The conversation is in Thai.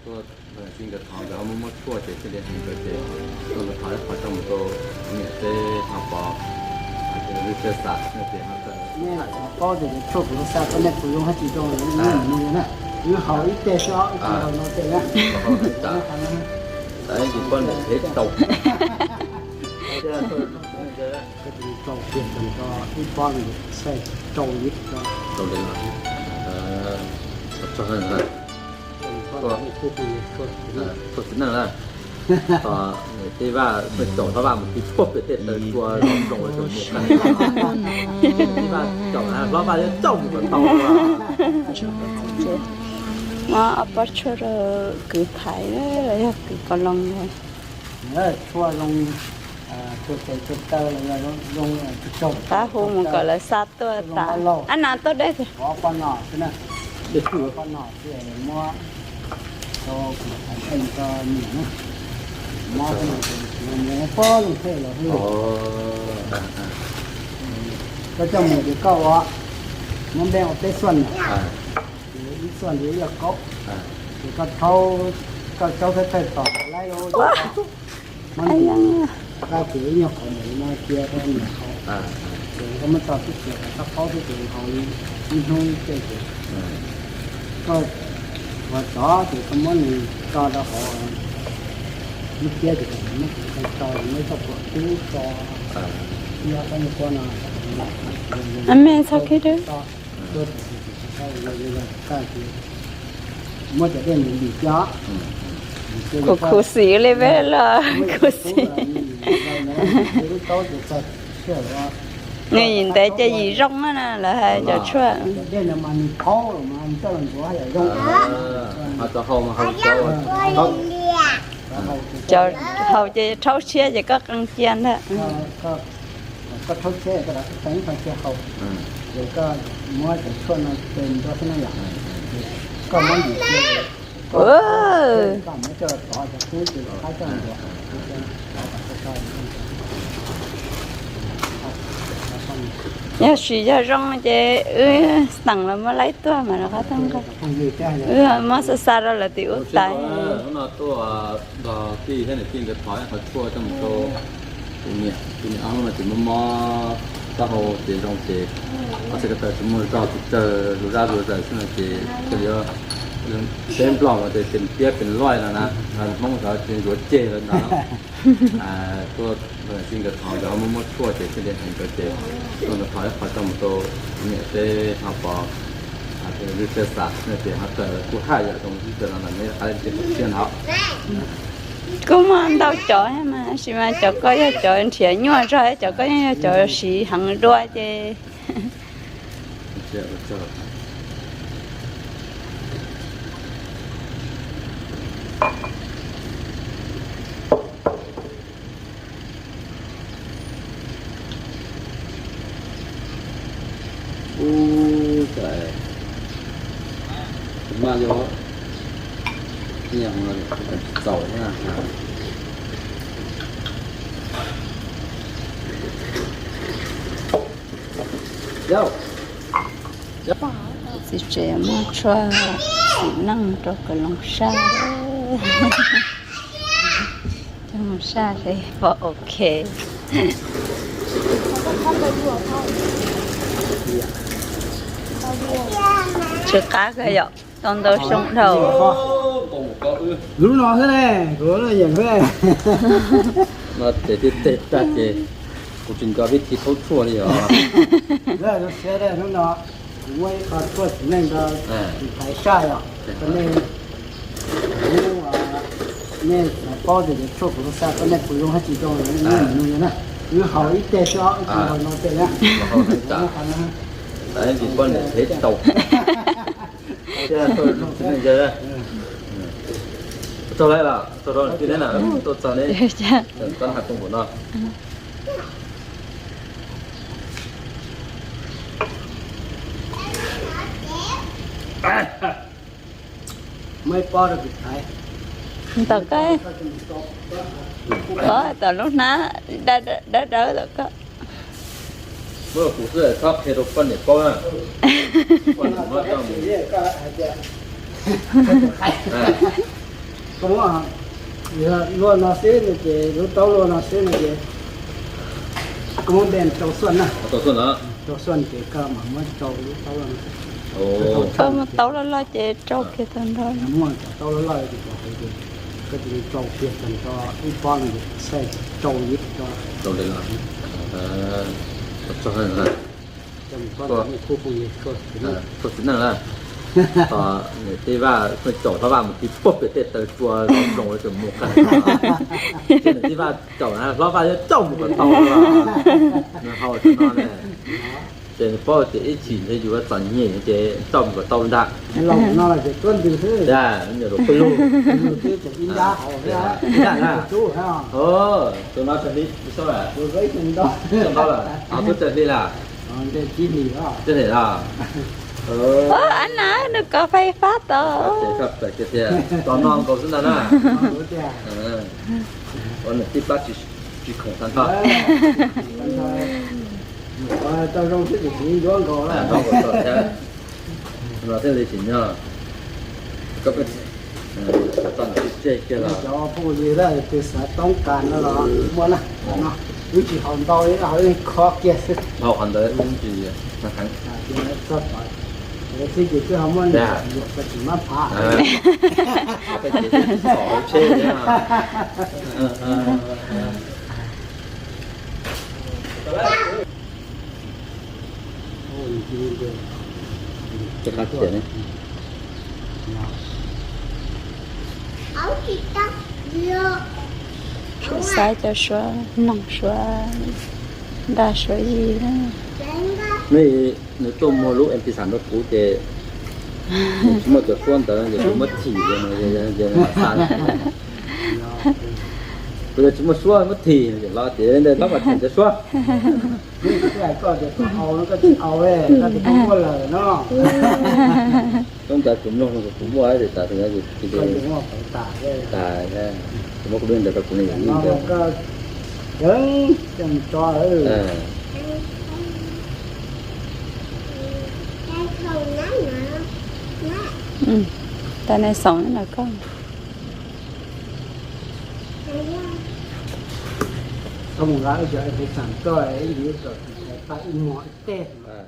做新的糖，然后么做这些的那个的，做的糖好像么多免费糖包，就是这啥那些那个。那包的做不啥，本来不用还几种人弄呢，有好一点少，一点好弄点呢。好很大，咱一般的可以走。这个做那个。ก็จะเจ้าเปลี่ยนกันก็อีกบ้านใส่เจ้ายิบก็ 走的了，做很了，ก็ผู้ดีก็做真的了。ที่ว่าไปจอดเพราะว่ามันคือพวกเด็กๆตัวลงไปจนหมดกันที่ว่าจอดนะเพราะว่าจะจ้องอยู่บนโต๊ะmà apa cara cứ thái đấy là cứ còn lòng rồi ชั่วลงตัวเตะตัวเตอร์แล้วลงจบ ta hôm một gọi là sátตัวta anh nào tôi đấy thì ขอป้อนหน่อใช่ไหมเด็กหัวป้อนหน่อที่ไอ้มั่วโตไอ้ก็หนีนะมั่วที่มันยังป้อนลงเท่เลยที่ก็จะหมดเดี๋ยวก็ว่ามันแบ่งออกเป็นส่วนอีกส่วนเดี๋ยวอยากก๊กเดี๋ยวก็เขาก็เจ้าเท่ๆต่อไล่โอ้มัน ก็ถือเนี่ยของหนูมาเกี่ยวกับเนี่ยเขาเดี๋ยวก็มาตอบที่เกี่ยวกับเขาที่ถึงเขาที่ห้องเจ๊ก็ว่าต่อที่สมมติต่อเราขอไม่เกี่ยวกับมันไม่ต่อไม่ต้องปวดตู้ต่อเกี่ยวกับคนน่ะ anh mẹ sao cái đó ต่อตัวใช่เลยก็คือมันจะได้หนึ่งดีจ้า của cô sĩ lên về là cô sĩ người nhìn thấy cái gì rong á nè là hai giờ chua cho hầu cho thấu xe thì có con chiên đó ก็ทดแช่ก็ได้ใช้ไฟแช่เขาเดี๋ยวก็มั่วจะช่วยมาเป็นตัวที่นั่นอย่างก็มันอยู่ที่ก็ไม่เจอต่อจากที่จุดท้ายจังหวะnhớ suy cho rong chứ tặng là mới lấy tua mà nó có thằng cái mà xa ra là tiểu tay nóตัวที่ให้กินกับถอยเขาชั่วจังโตเนี่ยกินเอามาถึงมอตะโหเจรงเจเอาสิกระเตอร์สมมุติเราเจอรู้รารู้ใจซึ่งเจก็เยอะเต็มปล่องแต่เป็นเปียกเป็นร้อยแล้วนะมองเขาเป็นรถเจแล้วนะตัวจริงกับถอยเราไม่หมดชั่วเจเด่นกับเจตัวกับถอยเขาจังโตเนี่ยเจทำปอรู้สึกสักเนี่ยเจเขาเจอผู้ให้อย่างตรงที่เจอนั้นไม่อะไรเจเชื่อเขา cũng mà anh đâu chọi mà xí mà chọi có cái chọi anh thiệt nhưng mà rồi chọi có cái chọi xí hằng đua chứ trời mà vô nhiều người giàu thế nào vô thì trẻ mà cho kỹ năng cho cái lòng xa cho lòng xa thì vợ ok chưa cá cái dọc con tôi sống đầu lúc nó thế này của nóอย่างthế nó để tết ra kìกูจึงก็วิธีทดชั่วเลยเหรอ rồi nó sẽ đây nó quay còn tuột nên là phải sai à cho nên bao giờ để chụp nó sao cái này cũng dùng hết chỉ cho nó nè cứ hỏi ít tệ cho nó tệ nhá đấy chỉ con để thế tàu chưa tôi bây giờ tôi lại là tôi đó cái đấy là tôi cho nên con hạt công của nó mới bao được cái tao cái có tao lúc ná đã đỡ được có เมื่อผู้เสื้อชอบเทโรปันเนี่ยก็ว่าวันนี้ต้อง cũng à luôn nó sẽ là cái lúc tàu luôn nó sẽ là cái cũng đèn tàu xuân à ตัวส่วนเนาะ tàu xuân cái cơ mà mới tàu lúc tàu là โอ้ เขามาเต้าละละเจโจกเกตันดอย nó mua tàu nó lại thì cái gì tàu kia cần cho ít con thì xe tàu ít cho ตัวเลยละตัวส่วนนั่นละ trong con khu khu gì cơ ตัวส่วนนั่นละต่อที่ว่าคนโจทย์เพราะว่ามันที่ปุ๊บไปเตะตัวลงเลยถึงมุกกันที่ว่าโจทย์นะเพราะว่าจะจ้องมุกกันโตละ那好，知道嘞。这包这一起这有个专业，这照顾个到大。 lòng nó là cái tuân từ thứ 对，你就不录。 cái chỉ in ra hậu ra chú ha 哦，做那这里不错嘞， rồi với mình đó 做到了，啊，做这里啦， cái chi mì đó 这里啦。 เอออันนั้นนึกกาไฟฟ้าต่อ 这个这当当搞是哪啦？ của cha 嗯，我那第八去孔山高， tao rong thích được những gió gò 哎， đó 当我到这，那这里行呀，这个，当这了。 cho phụ gì đó từ xã tông càn nó là mua nè nó cứ chỉ hòn to ấy là hơi khó kia sức 好很多东西，那看。 thì nó rất phải cái gì chỉ cứ không muốn cái chỉ mà phá ไปเจ็บสองเช่นเนี่ย ôi chỉ được จะคัดเสียเนี่ย ช่วยซ้ายจะช่วยน้องช่วยดาช่วยยีนะ ไม่หนูตัวโมลุเอ็มพีสามรถกูเจชั่วโมงจะส่วนแต่จะชั่วโมงถี่เลยนะจะสั้นกูจะชั่วโมงส่วนมันถี่จะรอเดี๋ยวเดี๋ยวเรามาถึงจะส่วน cái này có được ao nó có chữ ao ấy nó thì không có lời nó ต้องแต่ผมลงผมว่าเดี๋ยวแต่ถึงจะที่ có những mà phải tả đây ตายแค่ผมว่ากูเดินแต่กับกูนี่อย่างนี้ nó เดียว có đứng trong cho ừ อืมแต่ในสองนั่นแหละก็ không gái giờ phải sẵn coi ấy như rồi phải in mọi tên อ่า